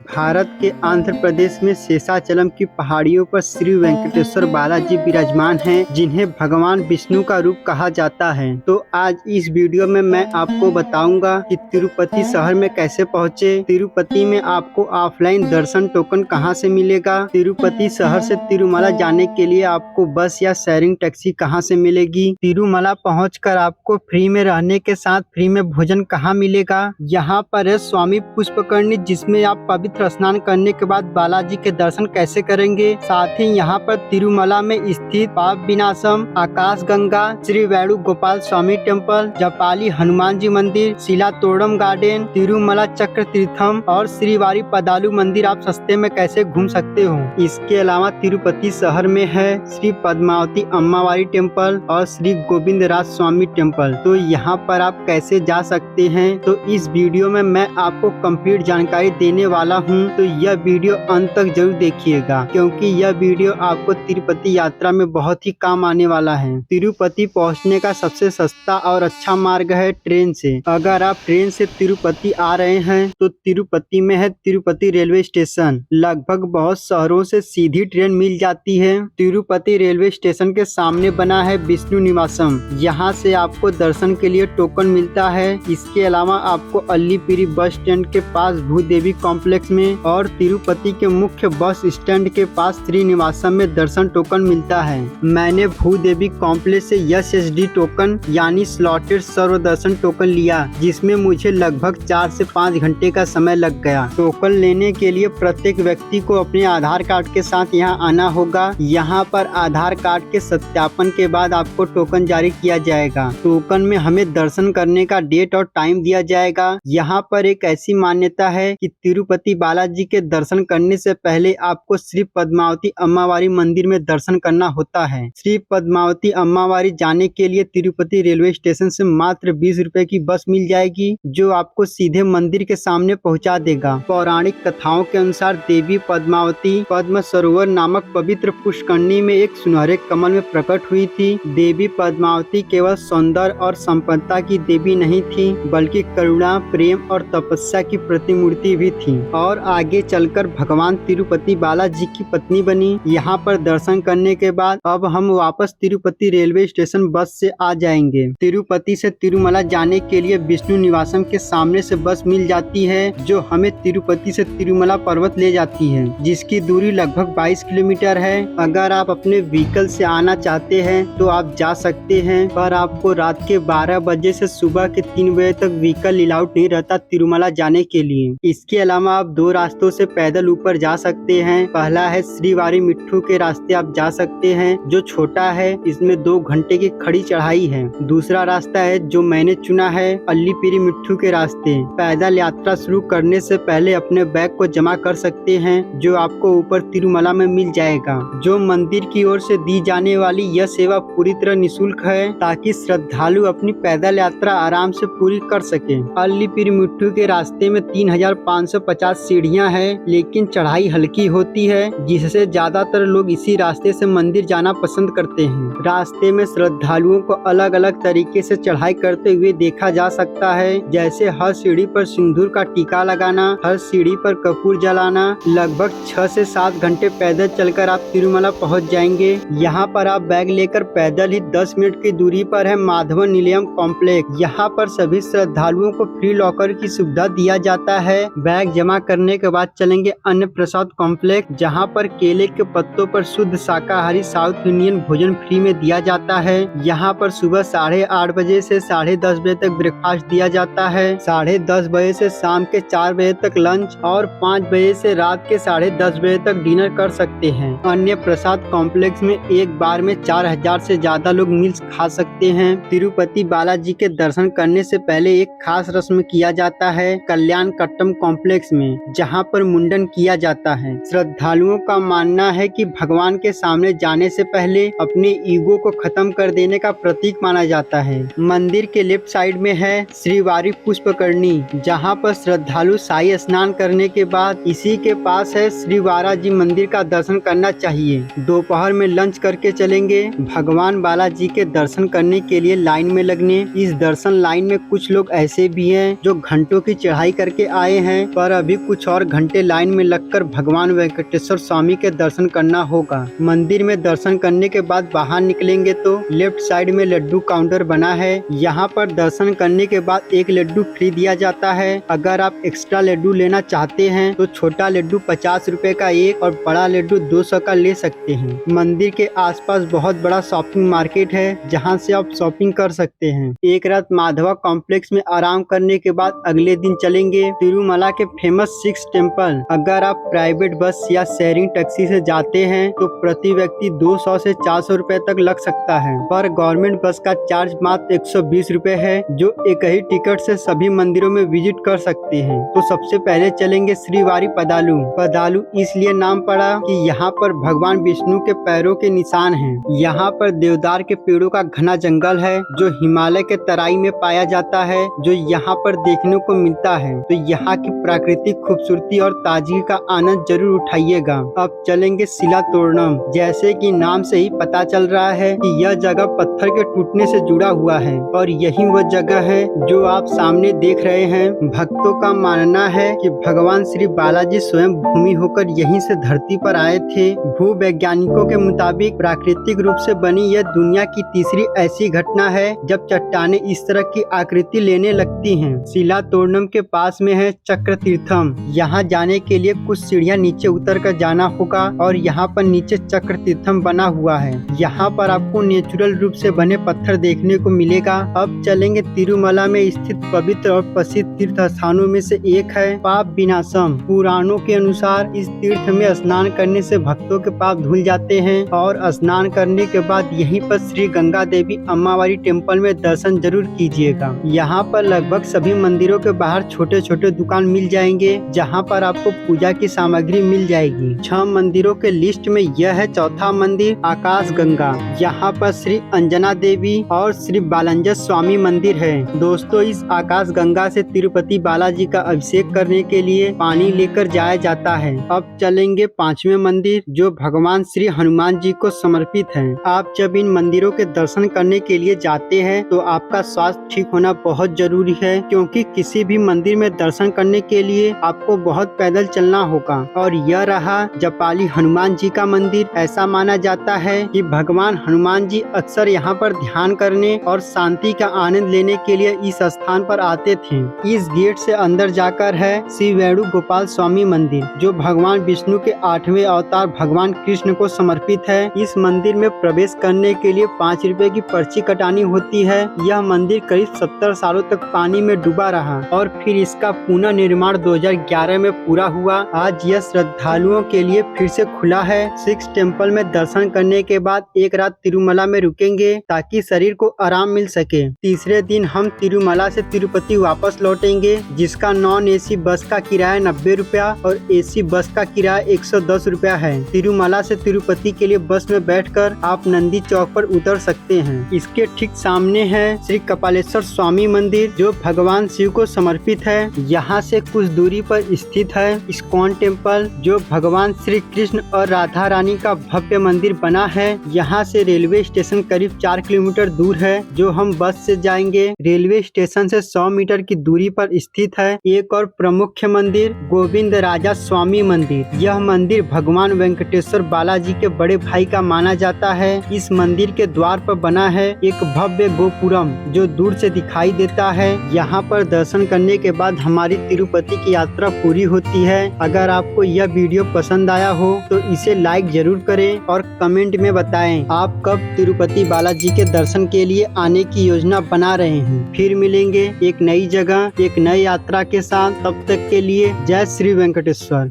भारत के आंध्र प्रदेश में शेषाचलम की पहाड़ियों पर श्री वेंकटेश्वर बालाजी विराजमान हैं, जिन्हें भगवान विष्णु का रूप कहा जाता है। तो आज इस वीडियो में मैं आपको बताऊंगा कि तिरुपति शहर में कैसे पहुंचे, तिरुपति में आपको ऑफलाइन दर्शन टोकन कहां से मिलेगा, तिरुपति शहर से तिरुमला जाने के लिए आपको बस या शेयरिंग टैक्सी कहां से मिलेगी, तिरुमला पहुंचकर आपको फ्री में रहने के साथ फ्री में भोजन कहां मिलेगा। यहाँ पर है स्वामी पुष्पकर्णी, जिसमें आप पवित्र स्नान करने के बाद बालाजी के दर्शन कैसे करेंगे। साथ ही यहाँ पर तिरुमला में स्थित पाप विनाशम, आकाश गंगा, श्री वेणु गोपाल स्वामी टेम्पल, जपाली हनुमान जी मंदिर, शिला तोड़म गार्डन, तिरुमला चक्र तीर्थम और श्रीवारी पदालू मंदिर आप सस्ते में कैसे घूम सकते हो। इसके अलावा तिरुपति शहर में है श्री पद्मावती अम्मावारी टेम्पल और श्री गोविंद राज स्वामी टेम्पल। तो यहाँ पर आप कैसे जा सकते हैं, तो इस वीडियो में मैं आपको कंप्लीट जानकारी देने वाला हूँ। तो यह वीडियो अंत तक जरूर देखिएगा, क्योंकि यह वीडियो आपको तिरुपति यात्रा में बहुत ही काम आने वाला है। तिरुपति पहुँचने का सबसे सस्ता और अच्छा मार्ग है ट्रेन से। अगर आप ट्रेन से तिरुपति आ रहे हैं तो तिरुपति में है तिरुपति रेलवे स्टेशन। लगभग बहुत शहरों से सीधी ट्रेन मिल जाती है। तिरुपति रेलवे स्टेशन के सामने बना है विष्णु निवासम, यहाँ से आपको दर्शन के लिए टोकन मिलता है। इसके अलावा आपको अल्लीपिरी बस स्टैंड के पास भूदेवी कॉम्प्लेक्स में और तिरुपति के मुख्य बस स्टैंड के पास श्रीनिवासम में दर्शन टोकन मिलता है। मैंने भूदेवी कॉम्प्लेक्स से SSD टोकन यानी स्लॉटेड सर्व दर्शन टोकन लिया, जिसमें मुझे लगभग 4 से 5 घंटे का समय लग गया। टोकन लेने के लिए प्रत्येक व्यक्ति को अपने आधार कार्ड के साथ यहाँ आना होगा। यहाँ पर आधार कार्ड के सत्यापन के बाद आपको टोकन जारी किया जाएगा। टोकन में हमें दर्शन करने का डेट और टाइम दिया जाएगा। यहाँ पर एक ऐसी मान्यता है कि तिरुपति बालाजी के दर्शन करने से पहले आपको श्री पद्मावती अम्मावारी मंदिर में दर्शन करना होता है। श्री पद्मावती अम्मावारी जाने के लिए तिरुपति रेलवे स्टेशन से मात्र 20 रुपए की बस मिल जाएगी, जो आपको सीधे मंदिर के सामने पहुंचा देगा। पौराणिक कथाओं के अनुसार देवी पद्मावती पद्म सरोवर नामक पवित्र पुष्करणी में एक सुनहरे कमल में प्रकट हुई थी। देवी पद्मावती केवल सौंदर्य और संपन्नता की देवी नहीं थी, बल्कि करुणा, प्रेम और तपस्या की प्रतिमूर्ति भी थी और आगे चलकर भगवान तिरुपति बालाजी की पत्नी बनी। यहाँ पर दर्शन करने के बाद अब हम वापस तिरुपति रेलवे स्टेशन बस से आ जाएंगे। तिरुपति से तिरुमला जाने के लिए विष्णु निवासम के सामने से बस मिल जाती है, जो हमें तिरुपति से तिरुमला पर्वत ले जाती है, जिसकी दूरी लगभग 22 किलोमीटर है। अगर आप अपने व्हीकल से आना चाहते हैं तो आप जा सकते हैं, पर आपको रात के 12 बजे से सुबह के 3 बजे तक व्हीकल अलाउड नहीं रहता तिरुमला जाने के लिए। इसके अलावा आप 2 रास्तों से पैदल ऊपर जा सकते हैं। पहला है श्रीवारी मिट्ठू के रास्ते आप जा सकते हैं, जो छोटा है, इसमें 2 घंटे की खड़ी चढ़ाई है। दूसरा रास्ता है जो मैंने चुना है, अल्लीपिरी मिट्ठू के रास्ते। पैदल यात्रा शुरू करने से पहले अपने बैग को जमा कर सकते हैं, जो आपको ऊपर तिरुमला में मिल जाएगा। जो मंदिर की ओर से दी जाने वाली यह सेवा पूरी तरह निःशुल्क है, ताकि श्रद्धालु अपनी पैदल यात्रा आराम से पूरी कर सके। अल्लीपिरी मिट्ठू के रास्ते में 3550 सीढ़ियां हैं, लेकिन चढ़ाई हल्की होती है, जिससे ज्यादातर लोग इसी रास्ते से मंदिर जाना पसंद करते हैं। रास्ते में श्रद्धालुओं को अलग अलग तरीके से चढ़ाई करते हुए देखा जा सकता है, जैसे हर सीढ़ी पर सिंदूर का टीका लगाना, हर सीढ़ी पर कपूर जलाना। लगभग 6 से 7 घंटे पैदल चलकर आप तिरुमला पहुंच जाएंगे। यहाँ पर आप बैग लेकर पैदल ही 10 मिनट की दूरी पर है माधवन निलयम कॉम्प्लेक्स। यहाँ पर सभी श्रद्धालुओं को फ्री लॉकर की सुविधा दिया जाता है। बैग जमा करने के बाद चलेंगे अन्न प्रसाद कॉम्प्लेक्स, जहाँ पर केले के पत्तों पर शुद्ध शाकाहारी साउथ इंडियन भोजन फ्री में दिया जाता है। यहाँ पर सुबह 8:30 बजे से 10:30 बजे तक ब्रेकफास्ट दिया जाता है। 10:30 बजे से शाम के 4 बजे तक लंच और 5 बजे से रात के 10:30 बजे तक डिनर कर सकते हैं। अन्य प्रसाद कॉम्प्लेक्स में एक बार में 4000 से ज्यादा लोग मील्स खा सकते हैं। तिरुपति बालाजी के दर्शन करने से पहले एक खास रस्म किया जाता है कल्याण कट्टम कॉम्प्लेक्स में, जहाँ पर मुंडन किया जाता है। श्रद्धालुओं का मानना है कि भगवान के सामने जाने से पहले अपने ईगो को खत्म कर देने का प्रतीक माना जाता है। मंदिर के लेफ्ट साइड में है श्रीवारी पुष्पकर्णी, जहाँ पर श्रद्धालु शाही स्नान करने के बाद इसी के पास है श्रीवारा जी मंदिर का दर्शन करना चाहिए। दोपहर में लंच करके चलेंगे भगवान बालाजी के दर्शन करने के लिए लाइन में लगने। इस दर्शन लाइन में कुछ लोग ऐसे भी हैं जो घंटों की चढ़ाई करके आए हैं, पर अभी कुछ और घंटे लाइन में लगकर भगवान वेंकटेश्वर स्वामी के दर्शन करना होगा। मंदिर में दर्शन करने के बाद बाहर निकलेंगे तो लेफ्ट साइड में लड्डू काउंटर बना है। यहाँ पर दर्शन करने के बाद एक लड्डू फ्री दिया जाता है। अगर आप एक्स्ट्रा लड्डू लेना चाहते हैं तो छोटा लड्डू 50 रुपए का एक और बड़ा लड्डू 200 का ले सकते हैं। मंदिर के आसपास बहुत बड़ा शॉपिंग मार्केट है जहाँ से आप शॉपिंग कर सकते हैं। एक रात माधवा कॉम्प्लेक्स में आराम करने के बाद अगले दिन चलेंगे तिरुमला के फेमस सिक्स टेम्पल। अगर आप प्राइवेट बस या शेयरिंग टैक्सी से जाते हैं तो प्रति व्यक्ति 200 से 400 रुपए तक लग सकता है, पर गवर्नमेंट बस का चार्ज मात्र 120 रुपए है, जो एक ही टिकट से सभी मंदिरों में विजिट कर सकते हैं। तो सबसे पहले चलेंगे श्रीवारी पदालू। पदालू इसलिए नाम पड़ा कि यहाँ पर भगवान विष्णु के पैरों के निशान हैं। यहाँ पर देवदार के पेड़ों का घना जंगल है जो हिमालय के तराई में पाया जाता है, जो यहाँ पर देखने को मिलता है। तो यहाँ की प्राकृतिक खूबसूरती और ताजगी का आनंद जरूर उठाइएगा। अब चलेंगे शिला तोरणम। जैसे कि नाम से ही पता चल रहा है कि यह जगह पत्थर के टूटने से जुड़ा हुआ है और यही वह जगह है जो आप सामने देख रहे हैं। भक्तों का मानना है कि भगवान श्री बालाजी स्वयं भूमि होकर यहीं से धरती पर आए थे। भूवैज्ञानिकों के मुताबिक प्राकृतिक रूप से बनी यह दुनिया की तीसरी ऐसी घटना है जब चट्टानें इस तरह की आकृति लेने लगती हैं। शिला तोरणम के पास में है चक्र तीर्थम। यहाँ जाने के लिए कुछ सीढ़ियाँ नीचे उतर कर जाना होगा और यहाँ पर नीचे चक्र तीर्थम बना हुआ है। यहाँ पर आपको नेचुरल रूप से बने पत्थर देखने को मिलेगा। अब चलेंगे तिरुमला में स्थित पवित्र और प्रसिद्ध तीर्थ स्थानों में से एक है पाप विनाशम। पुराणों के अनुसार इस तीर्थ में स्नान करने से भक्तों के पाप धुल जाते हैं और स्नान करने के बाद यहीं पर श्री गंगा देवी अम्मावारी टेम्पल में दर्शन जरूर कीजिएगा। यहाँ पर लगभग सभी मंदिरों के बाहर छोटे छोटे दुकान मिल जाएंगे जहाँ पर आपको पूजा की सामग्री मिल जाएगी। 6 मंदिरों के लिस्ट में यह है चौथा मंदिर आकाश गंगा। यहाँ पर श्री अंजना देवी और श्री बालंजस स्वामी मंदिर है। दोस्तों, इस आकाश गंगा से तिरुपति बालाजी का अभिषेक करने के लिए पानी लेकर जाया जाता है। अब चलेंगे 5वें मंदिर जो भगवान श्री हनुमान जी को समर्पित है। आप जब इन मंदिरों के दर्शन करने के लिए जाते हैं तो आपका स्वास्थ्य ठीक होना बहुत जरूरी है, क्योंकि किसी भी मंदिर में दर्शन करने के लिए आपको बहुत पैदल चलना होगा। और यह रहा जपाली हनुमान जी का मंदिर। ऐसा माना जाता है कि भगवान हनुमान जी अक्सर यहाँ पर ध्यान करने और शांति का आनंद लेने के लिए इस स्थान पर आते थे। इस गेट से अंदर जाकर है श्री वेणुगोपाल स्वामी मंदिर जो भगवान विष्णु के 8वें अवतार भगवान कृष्ण को समर्पित है। इस मंदिर में प्रवेश करने के लिए 5 रुपए की पर्ची कटानी होती है। यह मंदिर करीब 70 सालों तक पानी में डूबा रहा और फिर इसका पुनः निर्माण 2011 में पूरा हुआ। आज यह श्रद्धालुओं के लिए फिर से खुला है। सिक्स टेम्पल में दर्शन करने के बाद एक रात तिरुमला में रुकेंगे ताकि शरीर को आराम मिल सके। तीसरे दिन हम तिरुमला से तिरुपति वापस लौटेंगे, जिसका नॉन एसी बस का किराया 90 रुपया और एसी बस का किराया 110 रुपया है। तिरुमला से तिरुपति के लिए बस में बैठकर आप नंदी चौक पर उतर सकते हैं। इसके ठीक सामने है श्री कपालेश्वर स्वामी मंदिर जो भगवान शिव को समर्पित है। यहाँ से कुछ दूरी पर स्थित है इस्कॉन टेम्पल जो भगवान श्री कृष्ण और राधा रानी का भव्य मंदिर बना है। यहाँ से रेलवे स्टेशन करीब 4 किलोमीटर दूर है जो हम बस से जाएंगे। रेलवे स्टेशन से 100 मीटर की दूरी पर स्थित है एक और प्रमुख मंदिर गोविंद राजा स्वामी मंदिर। यह मंदिर भगवान वेंकटेश्वर बालाजी के बड़े भाई का माना जाता है। इस मंदिर के द्वार पर बना है एक भव्य गोपुरम जो दूर से दिखाई देता है। यहाँ पर दर्शन करने के बाद हमारी तिरुपति की यात्रा पूरी होती है। अगर आपको यह वीडियो पसंद आया हो तो इसे लाइक जरूर करें और कमेंट में बताएं आप कब तिरुपति बालाजी के दर्शन के लिए आने की योजना बना रहे हैं। फिर मिलेंगे एक नई जगह एक नई यात्रा के साथ। तब तक के लिए जय श्री वेंकटेश्वर।